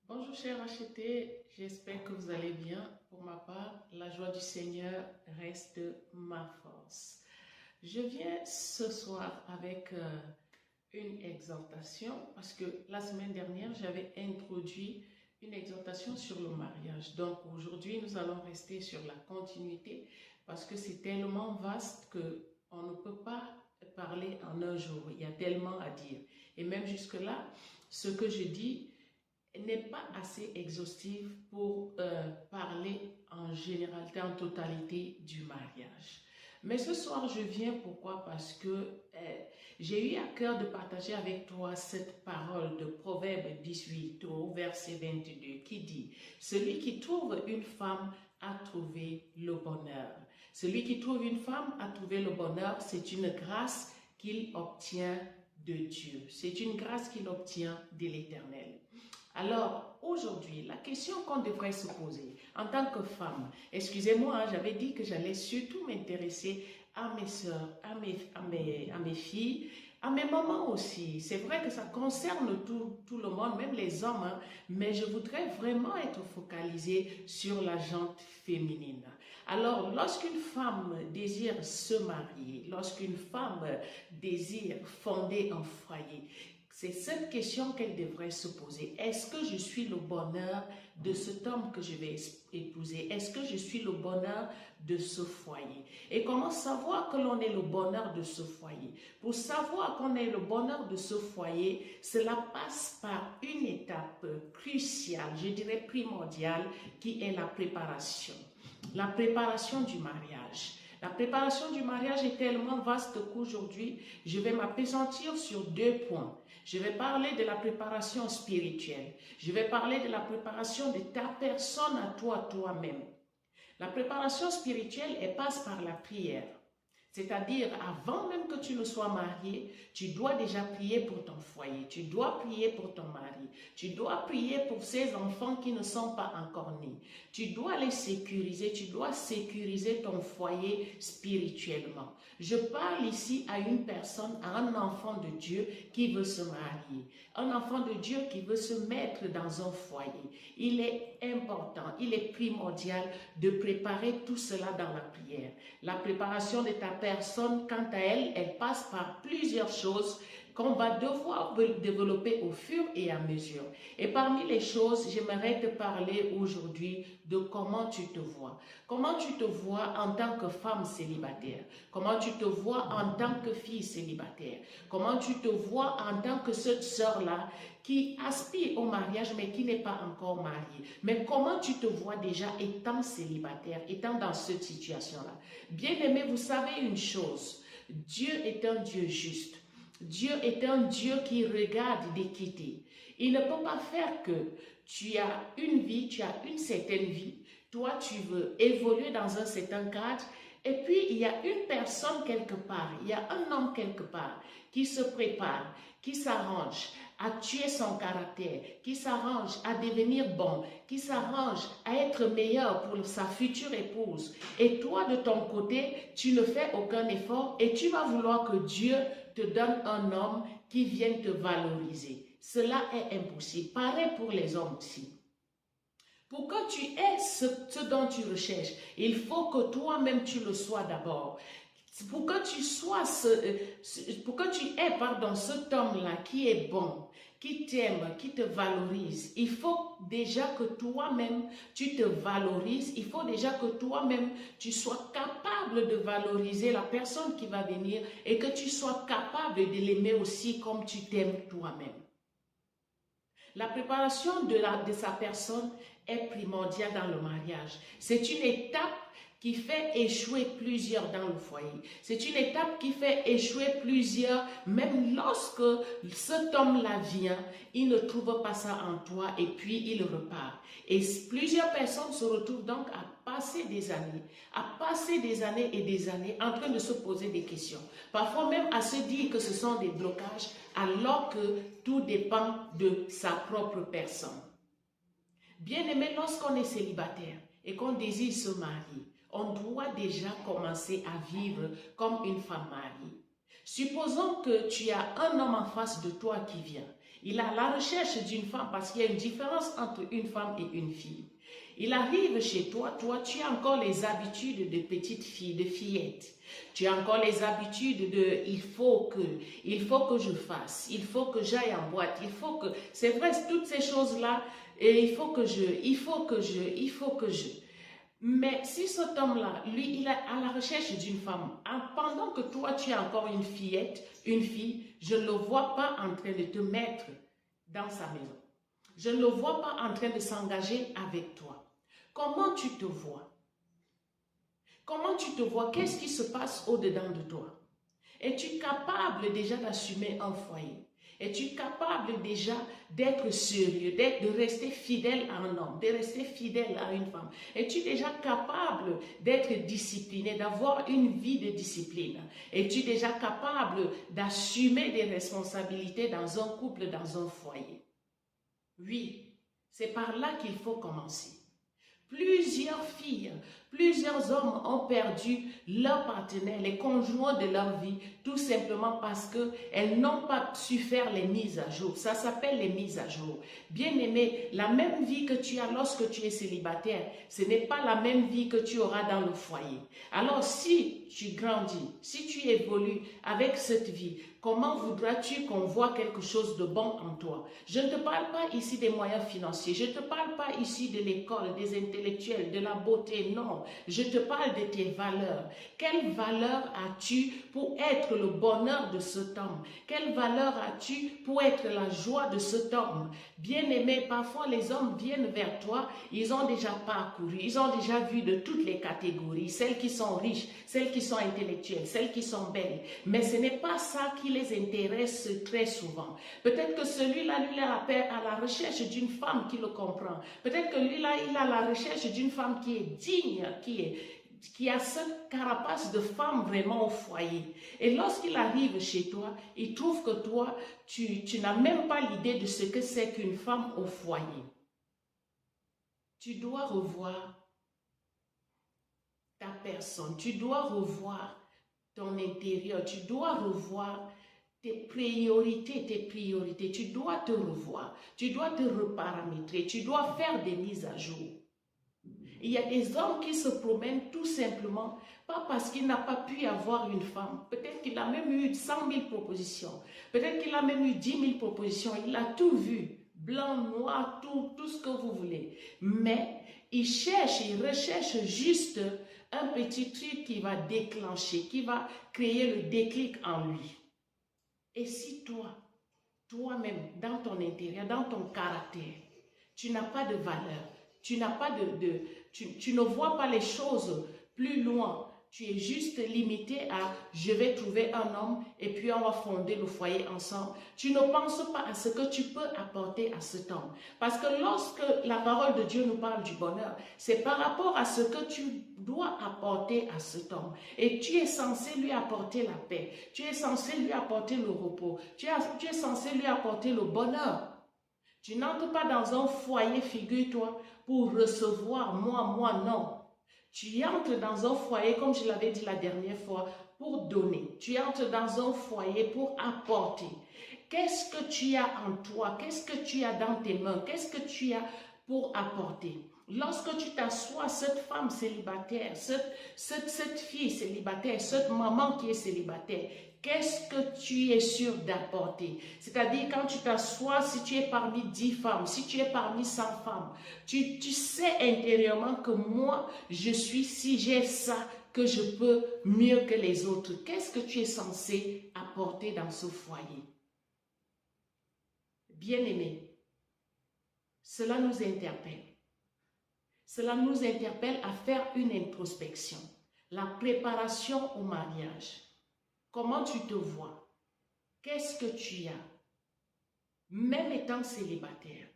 Bonjour chers achetés, j'espère que vous allez bien. Pour ma part, la joie du Seigneur reste ma force. Je viens ce soir avec une exhortation parce que la semaine dernière, j'avais introduit une exhortation sur le mariage. Donc aujourd'hui, nous allons rester sur la continuité parce que c'est tellement vaste que on ne peut pas parler en un jour. Il y a tellement à dire. Et même jusque-là, ce que je dis n'est pas assez exhaustive pour parler en généralité, en totalité du mariage. Mais ce soir, je viens pourquoi? Parce que j'ai eu à cœur de partager avec toi cette parole de Proverbe 18 au verset 22 qui dit « Celui qui trouve une femme a trouvé le bonheur. Celui qui trouve une femme a trouvé le bonheur, c'est une grâce qu'il obtient de Dieu. C'est une grâce qu'il obtient de l'Éternel. » Alors, aujourd'hui, la question qu'on devrait se poser en tant que femme, excusez-moi, j'avais dit que j'allais surtout m'intéresser à mes soeurs, à mes filles, à mes mamans aussi. C'est vrai que ça concerne tout le monde, même les hommes, hein, mais je voudrais vraiment être focalisée sur la gente féminine. Alors, lorsqu'une femme désire se marier, lorsqu'une femme désire fonder un foyer, c'est cette question qu'elle devrait se poser. Est-ce que je suis le bonheur de cet homme que je vais épouser? Est-ce que je suis le bonheur de ce foyer? Et comment savoir que l'on est le bonheur de ce foyer? Pour savoir qu'on est le bonheur de ce foyer, cela passe par une étape cruciale, je dirais primordiale, qui est la préparation. La préparation du mariage. La préparation du mariage est tellement vaste qu'aujourd'hui, je vais m'appesantir sur 2 points. Je vais parler de la préparation spirituelle. Je vais parler de la préparation de ta personne à toi-même. La préparation spirituelle, elle passe par la prière. C'est-à-dire, avant même que tu ne sois marié, tu dois déjà prier pour ton foyer, tu dois prier pour ton mari, tu dois prier pour ces enfants qui ne sont pas encore nés. Tu dois les sécuriser, tu dois sécuriser ton foyer spirituellement. Je parle ici à une personne, à un enfant de Dieu qui veut se marier, un enfant de Dieu qui veut se mettre dans un foyer. Il est important, il est primordial de préparer tout cela dans la prière. La préparation de ta personne, quant à elle, elle passe par plusieurs choses qu'on va devoir développer au fur et à mesure. Et parmi les choses, j'aimerais te parler aujourd'hui de comment tu te vois. Comment tu te vois en tant que femme célibataire. Comment tu te vois en tant que fille célibataire. Comment tu te vois en tant que cette sœur-là qui aspire au mariage mais qui n'est pas encore mariée. Mais comment tu te vois déjà étant célibataire, étant dans cette situation-là? Bien-aimé, vous savez une chose, Dieu est un Dieu juste. Dieu est un Dieu qui regarde d'équité. Il ne peut pas faire que tu as une vie, tu as une certaine vie, toi tu veux évoluer dans un certain cadre, et puis il y a une personne quelque part, il y a un homme quelque part qui se prépare, qui s'arrange à tuer son caractère, qui s'arrange à devenir bon, qui s'arrange à être meilleur pour sa future épouse. Et toi, de ton côté, tu ne fais aucun effort et tu vas vouloir que Dieu te donne un homme qui vienne te valoriser. Cela est impossible. Pareil pour les hommes aussi. Pour que tu aies ce dont tu recherches, il faut que toi-même tu le sois d'abord. Pour que tu sois pour que tu aies, cet homme-là qui est bon, qui t'aime, qui te valorise, il faut déjà que toi-même tu te valorises, il faut déjà que toi-même tu sois capable de valoriser la personne qui va venir et que tu sois capable de l'aimer aussi comme tu t'aimes toi-même. La préparation de sa personne est primordiale dans le mariage. C'est une étape qui fait échouer plusieurs dans le foyer. C'est une étape qui fait échouer plusieurs, même lorsque cet homme-là vient, il ne trouve pas ça en toi et puis il repart. Et plusieurs personnes se retrouvent donc à passer des années et des années en train de se poser des questions. Parfois même à se dire que ce sont des blocages alors que tout dépend de sa propre personne. Bien-aimé, lorsqu'on est célibataire et qu'on désire se marier, on doit déjà commencer à vivre comme une femme mariée. Supposons que tu as un homme en face de toi qui vient. Il est à la recherche d'une femme parce qu'il y a une différence entre une femme et une fille. Il arrive chez toi, tu as encore les habitudes de petite fille, de fillette. Tu as encore les habitudes de il faut que je fasse, il faut que j'aille en boîte, il faut que, c'est vrai, toutes ces choses-là, et il faut que je. Mais si cet homme-là, lui, il est à la recherche d'une femme, pendant que toi, tu es encore une fillette, une fille, je ne le vois pas en train de te mettre dans sa maison. Je ne le vois pas en train de s'engager avec toi. Comment tu te vois? Comment tu te vois? Qu'est-ce qui se passe au-dedans de toi? Es-tu capable déjà d'assumer un foyer? Es-tu capable déjà d'être sérieux, de rester fidèle à un homme, de rester fidèle à une femme? Es-tu déjà capable d'être discipliné, d'avoir une vie de discipline? Es-tu déjà capable d'assumer des responsabilités dans un couple, dans un foyer? Oui, c'est par là qu'il faut commencer. Plusieurs filles, plusieurs hommes ont perdu leur partenaire, les conjoints de leur vie, tout simplement parce qu'elles n'ont pas su faire les mises à jour. Ça s'appelle les mises à jour. Bien-aimé, la même vie que tu as lorsque tu es célibataire, ce n'est pas la même vie que tu auras dans le foyer. Alors si tu grandis, si tu évolues avec cette vie, comment voudras-tu qu'on voit quelque chose de bon en toi? Je ne te parle pas ici des moyens financiers, je ne te parle pas ici de l'école, des intellectuels, de la beauté, non. Je te parle de tes valeurs. Quelle valeur as-tu pour être le bonheur de cet homme? Quelle valeur as-tu pour être la joie de cet homme? Bien-aimé, parfois les hommes viennent vers toi, ils ont déjà parcouru, ils ont déjà vu de toutes les catégories, celles qui sont riches, celles qui sont intellectuelles, celles qui sont belles. Mais ce n'est pas ça qui les intéresse très souvent. Peut-être que celui-là, lui, est à la recherche d'une femme qui le comprend. Peut-être que lui-là, il est à la recherche d'une femme qui est digne, qui a cette carapace de femme vraiment au foyer. Et lorsqu'il arrive chez toi, il trouve que toi, tu n'as même pas l'idée de ce que c'est qu'une femme au foyer. Tu dois revoir ta personne, tu dois revoir ton intérieur, tu dois revoir tes priorités, tu dois te revoir, tu dois te reparamétrer, tu dois faire des mises à jour. Il y a des hommes qui se promènent tout simplement, pas parce qu'il n'a pas pu avoir une femme. Peut-être qu'il a même eu 100 000 propositions. Peut-être qu'il a même eu 10 000 propositions. Il a tout vu. Blanc, noir, tout ce que vous voulez. Mais il recherche juste un petit truc qui va déclencher, qui va créer le déclic en lui. Et si toi-même, dans ton intérieur, dans ton caractère, tu n'as pas de valeur, tu n'as pas tu ne vois pas les choses plus loin. Tu es juste limité à je vais trouver un homme et puis on va fonder le foyer ensemble. Tu ne penses pas à ce que tu peux apporter à cet homme. Parce que lorsque la parole de Dieu nous parle du bonheur, c'est par rapport à ce que tu dois apporter à cet homme. Et tu es censé lui apporter la paix. Tu es censé lui apporter le repos. Tu es censé lui apporter le bonheur. Tu n'entres pas dans un foyer, figure-toi, pour recevoir moi, non. Tu entres dans un foyer, comme je l'avais dit la dernière fois, pour donner. Tu entres dans un foyer pour apporter. Qu'est-ce que tu as en toi? Qu'est-ce que tu as dans tes mains? Qu'est-ce que tu as pour apporter? Lorsque tu t'assois, cette femme célibataire, cette fille célibataire, cette maman qui est célibataire, qu'est-ce que tu es sûr d'apporter? C'est-à-dire quand tu t'assois, si tu es parmi 10 femmes, si tu es parmi 100 femmes, tu sais intérieurement que moi, je suis, si j'ai ça, que je peux mieux que les autres. Qu'est-ce que tu es censé apporter dans ce foyer? Bien-aimé, cela nous interpelle. Cela nous interpelle à faire une introspection. La préparation au mariage. Comment tu te vois? Qu'est-ce que tu as? Même étant célibataire.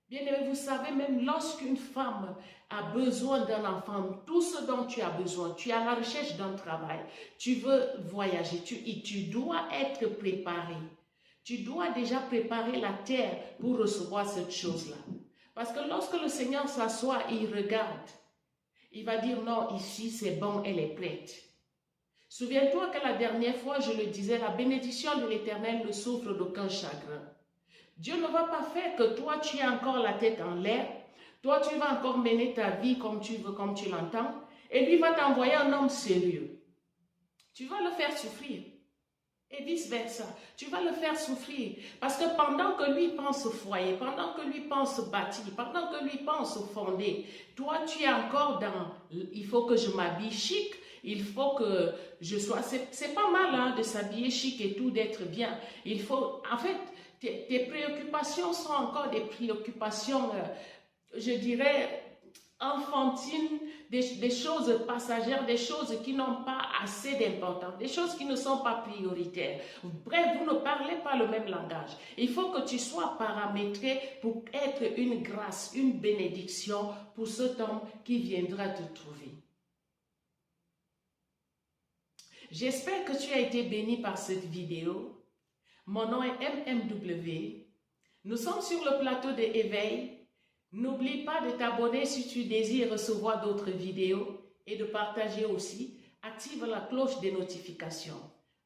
Bien-aimé, vous savez, même lorsqu'une femme a besoin d'un enfant, tout ce dont tu as besoin, tu es à la recherche d'un travail, tu veux voyager, tu dois être préparé. Tu dois déjà préparer la terre pour recevoir cette chose-là. Parce que lorsque le Seigneur s'assoit et il regarde, il va dire non, ici c'est bon, elle est prête. Souviens-toi que la dernière fois, je le disais, la bénédiction de l'Éternel ne souffre d'aucun chagrin. Dieu ne va pas faire que toi, tu aies encore la tête en l'air. Toi, tu vas encore mener ta vie comme tu veux, comme tu l'entends. Et lui va t'envoyer un homme sérieux. Tu vas le faire souffrir. Et vice-versa. Tu vas le faire souffrir. Parce que pendant que lui pense foyer, pendant que lui pense bâtir, pendant que lui pense fonder, toi, tu es encore dans « il faut que je m'habille chic ». Il faut que je sois... C'est pas mal hein, de s'habiller chic et tout, d'être bien. Il faut... En fait, tes préoccupations sont encore des préoccupations, je dirais, enfantines, des choses passagères, des choses qui n'ont pas assez d'importance, des choses qui ne sont pas prioritaires. Bref, vous ne parlez pas le même langage. Il faut que tu sois paramétré pour être une grâce, une bénédiction pour cet homme qui viendra te trouver. J'espère que tu as été béni par cette vidéo. Mon nom est MMW. Nous sommes sur le plateau de Éveil. N'oublie pas de t'abonner si tu désires recevoir d'autres vidéos et de partager aussi. Active la cloche des notifications.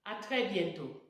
À très bientôt.